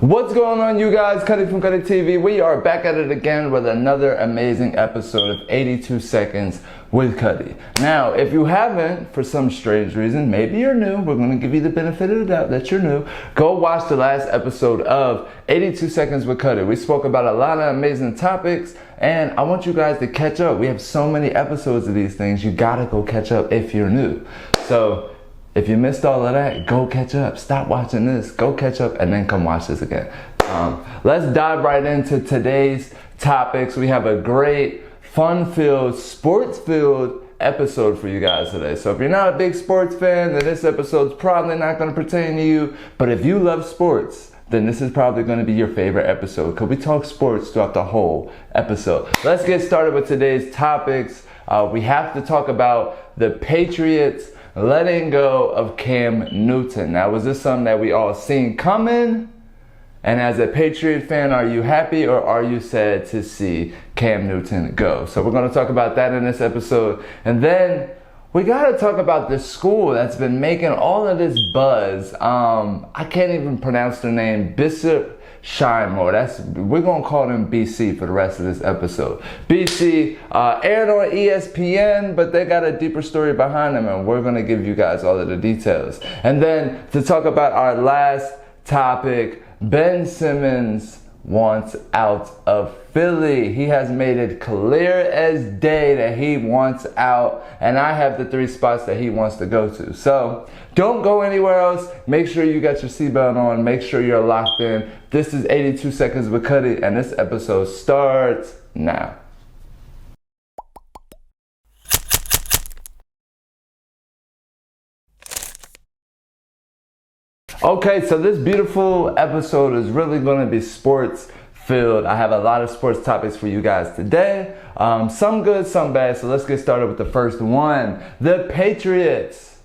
What's going on, you guys? Cutty from Cutty TV. We are back at it again with another amazing episode of 82 Seconds with Cutty. Now, if you haven't, for some strange reason, maybe you're new, we're going to give you the benefit of the doubt that you're new. Go watch the last episode of 82 Seconds with Cutty. We spoke about a lot of amazing topics, and I want you guys to catch up. We have so many episodes of these things. You gotta go catch up if you're new. So, if you missed all of that, go catch up. Stop watching this, go catch up, and then come watch this again. Let's dive right into today's topics. We have a great, fun-filled, sports-filled episode for you guys today. So if you're not a big sports fan, then this episode's probably not going to pertain to you. But if you love sports, then this is probably going to be your favorite episode, because we talk sports throughout the whole episode. Let's get started with today's topics. We have to talk about the Patriots letting go of Cam Newton. Now, was this something that we all seen coming? And as a Patriot fan, are you happy or are you sad to see Cam Newton go? So we're going to talk about that in this episode. And then we got to talk about the school that's been making all of this buzz. I can't even pronounce their name. Bishop Sycamore. We're going to call them BC for the rest of this episode. BC aired on ESPN, but they got a deeper story behind them, and we're going to give you guys all of the details. And then to talk about our last topic, Ben Simmons wants out of Philly. He has made it clear as day that he wants out, and I have the 3 spots that he wants to go to. So don't go anywhere else. Make sure you got your seatbelt on. Make sure you're locked in. This is 82 Seconds with Cutty, and this episode starts now. Okay, so this beautiful episode is really going to be sports filled. I have a lot of sports topics for you guys today. Some good, some bad. So let's get started with the first one. The Patriots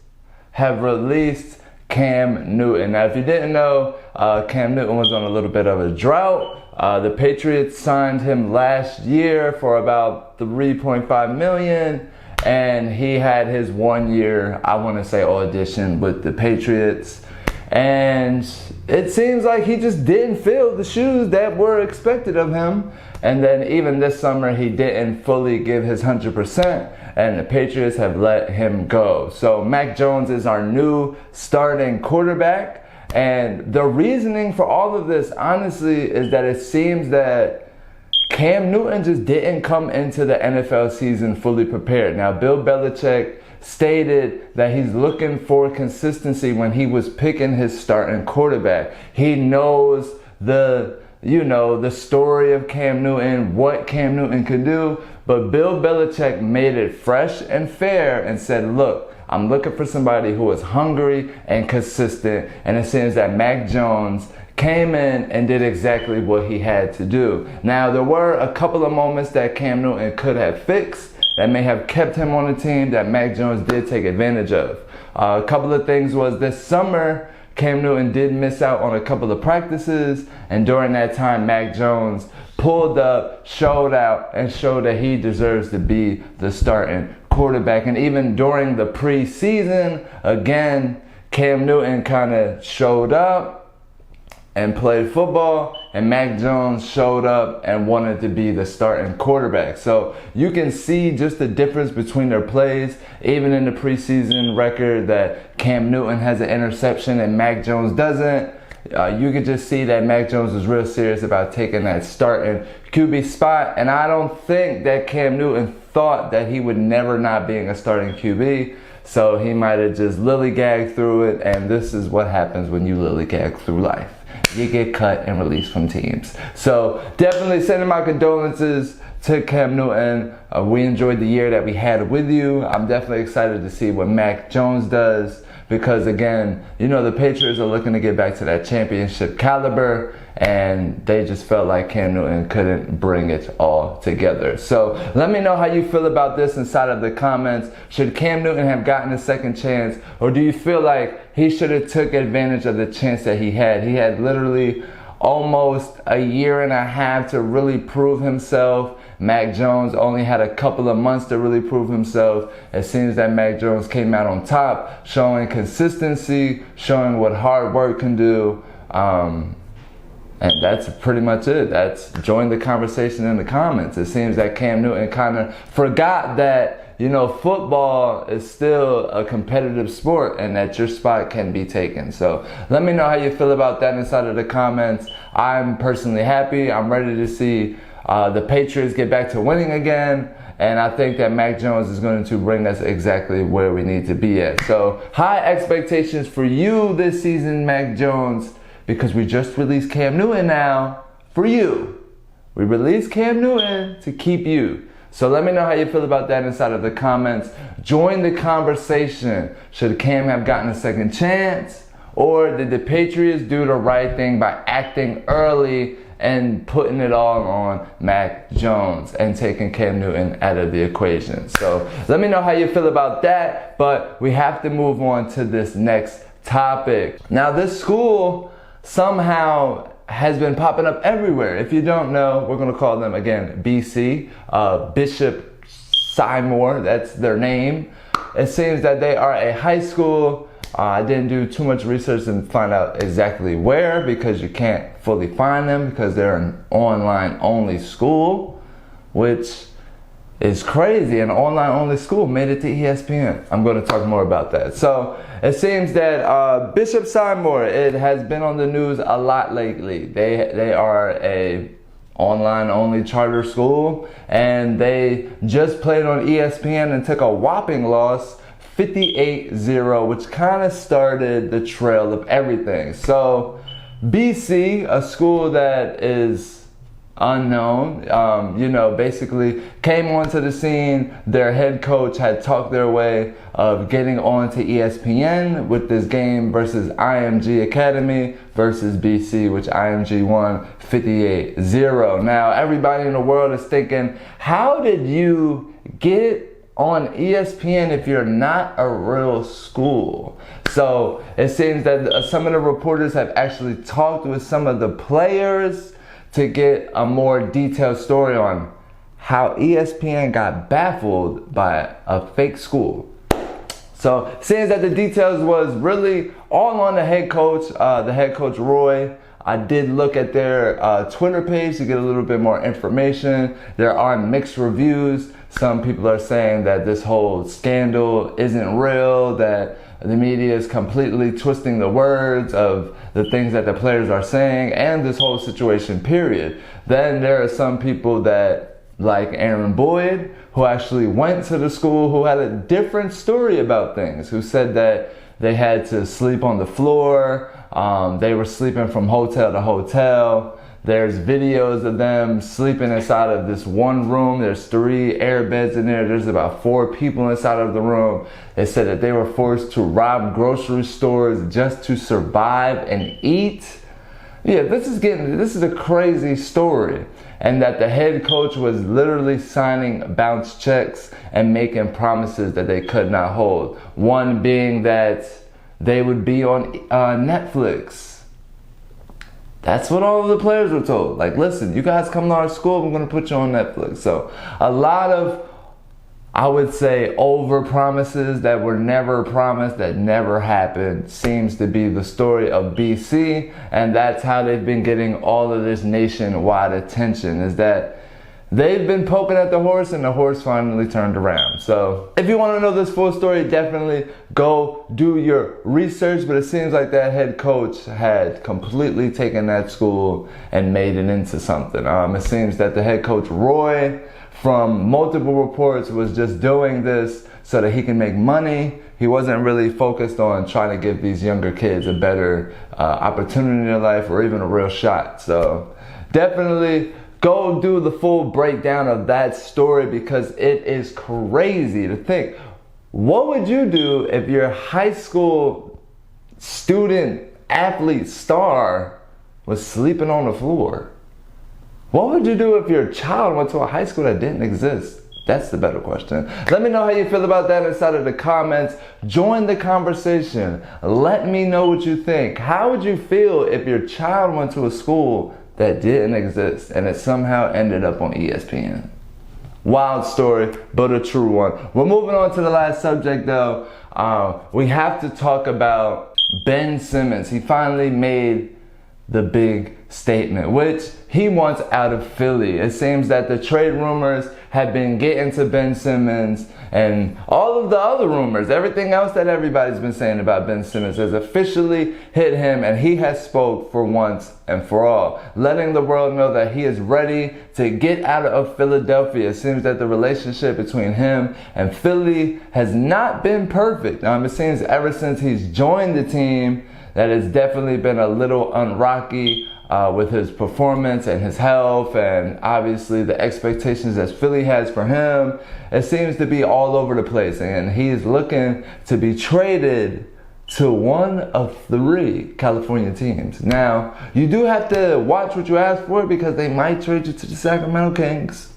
have released Cam Newton. Now, if you didn't know, Cam Newton was on a little bit of a drought. The Patriots signed him last year for about $3.5 million. And he had his 1 year, I want to say, audition with the Patriots. And it seems like he just didn't fill the shoes that were expected of him. And then even this summer, he didn't fully give his 100%. And the Patriots have let him go. So Mac Jones is our new starting quarterback. And the reasoning for all of this, honestly, is that it seems that Cam Newton just didn't come into the NFL season fully prepared. Now, Bill Belichick stated that he's looking for consistency when he was picking his starting quarterback. He knows the story of Cam Newton, what Cam Newton could do, but Bill Belichick made it fresh and fair and said, look, I'm looking for somebody who is hungry and consistent, and it seems that Mac Jones came in and did exactly what he had to do. Now, there were a couple of moments that Cam Newton could have fixed that may have kept him on the team that Mac Jones did take advantage of. A couple of things was this summer, Cam Newton did miss out on a couple of practices, and during that time, Mac Jones pulled up, showed out, and showed that he deserves to be the starting quarterback. And even during the preseason, again, Cam Newton kind of showed up and played football, and Mac Jones showed up and wanted to be the starting quarterback. So you can see just the difference between their plays, even in the preseason record that Cam Newton has an interception and Mac Jones doesn't. You could just see that Mac Jones was real serious about taking that starting QB spot, and I don't think that Cam Newton thought that he would never not being a starting QB. So he might have just lillygagged through it, and this is what happens when you lillygag through life. You get cut and released from teams. So definitely sending my condolences to Cam Newton. We enjoyed the year that we had with you. I'm definitely excited to see what Mac Jones does, because again, the Patriots are looking to get back to that championship caliber, and they just felt like Cam Newton couldn't bring it all together. So let me know how you feel about this inside of the comments. Should Cam Newton have gotten a second chance, or do you feel like he should have took advantage of the chance that he had? He had literally almost a year and a half to really prove himself. Mac Jones only had a couple of months to really prove himself. It seems that Mac Jones came out on top, showing consistency, showing what hard work can do. And that's pretty much it. That's join the conversation in the comments. It seems that Cam Newton kind of forgot that, you know, football is still a competitive sport and that your spot can be taken. So let me know how you feel about that inside of the comments. I'm personally happy. I'm ready to see the Patriots get back to winning again. And I think that Mac Jones is going to bring us exactly where we need to be at. So high expectations for you this season, Mac Jones, because we just released Cam Newton now for you. We released Cam Newton to keep you. So let me know how you feel about that inside of the comments. Join the conversation. Should Cam have gotten a second chance? Or did the Patriots do the right thing by acting early and putting it all on Mac Jones and taking Cam Newton out of the equation? So let me know how you feel about that. But we have to move on to this next topic. Now, this school somehow has been popping up everywhere. If you don't know, we're going to call them again BC, Bishop Sycamore, that's their name. It seems that they are a high school. I didn't do too much research and find out exactly where, because you can't fully find them because they're an online only school, which is crazy. An online only school made it to ESPN. I'm going to talk more about that. So it seems that Bishop Sycamore, it has been on the news a lot lately. They are a online only charter school, and they just played on ESPN and took a whopping loss, 58-0, which kind of started the trail of everything. So BC, a school that is unknown, basically came onto the scene. Their head coach had talked their way of getting onto ESPN with this game versus IMG Academy versus BC, which IMG won 58-0. Now everybody in the world is thinking, how did you get on ESPN if you're not a real school? So it seems that some of the reporters have actually talked with some of the players to get a more detailed story on how ESPN got baffled by a fake school. So it seems that the details was really all on the head coach Roy. I did look at their Twitter page to get a little bit more information. There are mixed reviews. Some people are saying that this whole scandal isn't real, that the media is completely twisting the words of the things that the players are saying and this whole situation, period. Then there are some people that, like Aaron Boyd, who actually went to the school, who had a different story about things, who said that they had to sleep on the floor, they were sleeping from hotel to hotel. There's videos of them sleeping inside of this one room. There's 3 air beds in there. There's about 4 people inside of the room. They said that they were forced to rob grocery stores just to survive and eat. Yeah, this is a crazy story. And that the head coach was literally signing bounce checks and making promises that they could not hold. One being that they would be on Netflix. That's what all of the players were told. Like, listen, you guys come to our school, we're going to put you on Netflix. So a lot of, I would say, over promises that were never promised, that never happened, seems to be the story of BC. And that's how they've been getting all of this nationwide attention, is that they've been poking at the horse and the horse finally turned around. So if you want to know this full story, definitely go do your research. But it seems like that head coach had completely taken that school and made it into something. It seems that the head coach Roy, from multiple reports, was just doing this so that he can make money. He wasn't really focused on trying to give these younger kids a better opportunity in their life or even a real shot. So definitely go do the full breakdown of that story, because it is crazy to think. What would you do if your high school student athlete star was sleeping on the floor? What would you do if your child went to a high school that didn't exist? That's the better question. Let me know how you feel about that inside of the comments. Join the conversation. Let me know what you think. How would you feel if your child went to a school that didn't exist and it somehow ended up on ESPN? Wild story, but a true one. We're moving on to the last subject though. We have to talk about Ben Simmons. He finally made the big statement, which he wants out of Philly. It seems that the trade rumors have been getting to Ben Simmons, and all of the other rumors, everything else that everybody's been saying about Ben Simmons has officially hit him, and he has spoke for once and for all, letting the world know that he is ready to get out of Philadelphia. It seems that the relationship between him and Philly has not been perfect. It seems ever since he's joined the team that it's definitely been a little unrocky with his performance and his health, and obviously the expectations that Philly has for him. It seems to be all over the place, and he's looking to be traded to one of 3 California teams. Now, you do have to watch what you ask for, because they might trade you to the Sacramento Kings.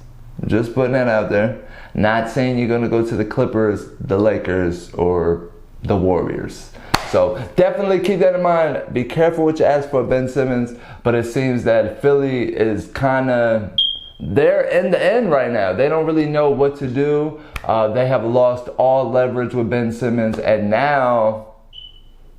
Just putting that out there. Not saying you're going to go to the Clippers, the Lakers, or the Warriors. So definitely keep that in mind. Be careful what you ask for Ben Simmons. But it seems that Philly is they're in the end right now. They don't really know what to do. They have lost all leverage with Ben Simmons, and now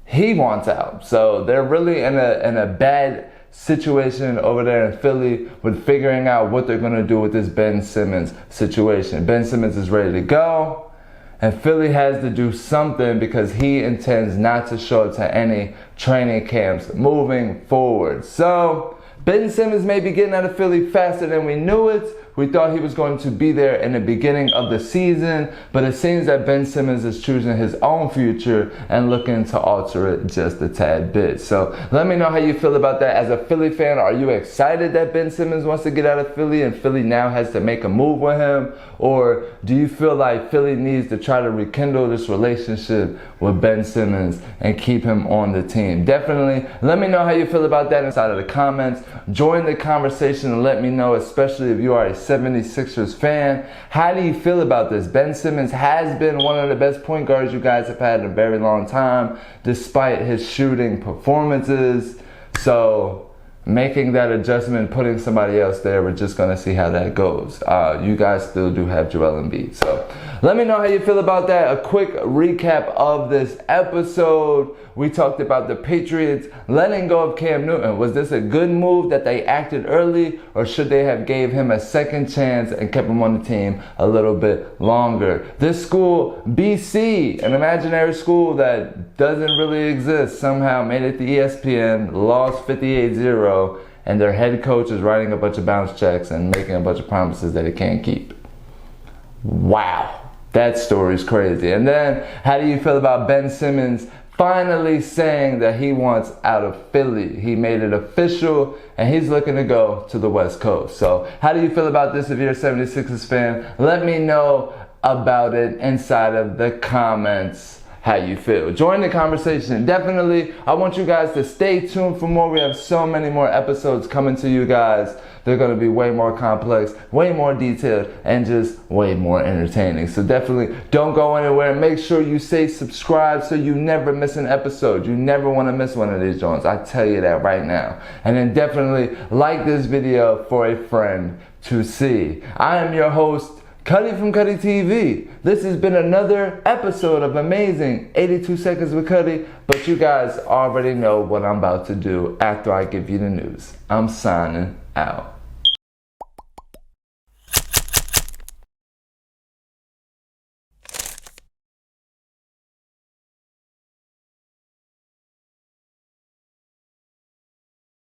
he wants out. So they're really in a bad situation over there in Philly with figuring out what they're going to do with this Ben Simmons situation. Ben Simmons is ready to go, and Philly has to do something, because he intends not to show up to any training camps moving forward. So Ben Simmons may be getting out of Philly faster than we knew it. We thought he was going to be there in the beginning of the season, but it seems that Ben Simmons is choosing his own future and looking to alter it just a tad bit. So let me know how you feel about that. As a Philly fan, are you excited that Ben Simmons wants to get out of Philly and Philly now has to make a move with him? Or do you feel like Philly needs to try to rekindle this relationship with Ben Simmons and keep him on the team? Definitely let me know how you feel about that inside of the comments. Join the conversation and let me know, especially if you are a 76ers fan. How do you feel about this? Ben Simmons has been one of the best point guards you guys have had in a very long time, despite his shooting performances. So making that adjustment, putting somebody else there, we're just going to see how that goes. You guys still do have Joel Embiid. So let me know how you feel about that. A quick recap of this episode. We talked about the Patriots letting go of Cam Newton. Was this a good move that they acted early, or should they have gave him a second chance and kept him on the team a little bit longer? This school, BC, an imaginary school that doesn't really exist, somehow made it to ESPN, lost 58-0, and their head coach is writing a bunch of bounce checks and making a bunch of promises that he can't keep. Wow. That story's crazy. And then, how do you feel about Ben Simmons finally saying that he wants out of Philly? He made it official, and he's looking to go to the West Coast. So how do you feel about this if you're a 76ers fan? Let me know about it inside of the comments. How you feel. Join the conversation. Definitely, I want you guys to stay tuned for more. We have so many more episodes coming to you guys. They're going to be way more complex, way more detailed, and just way more entertaining. So definitely don't go anywhere. Make sure you say subscribe so you never miss an episode. You never want to miss one of these joints. I tell you that right now. And then definitely like this video for a friend to see. I am your host, Cutty from Cutty TV. This has been another episode of Amazing 82 Seconds with Cutty, but you guys already know what I'm about to do after I give you the news. I'm signing out.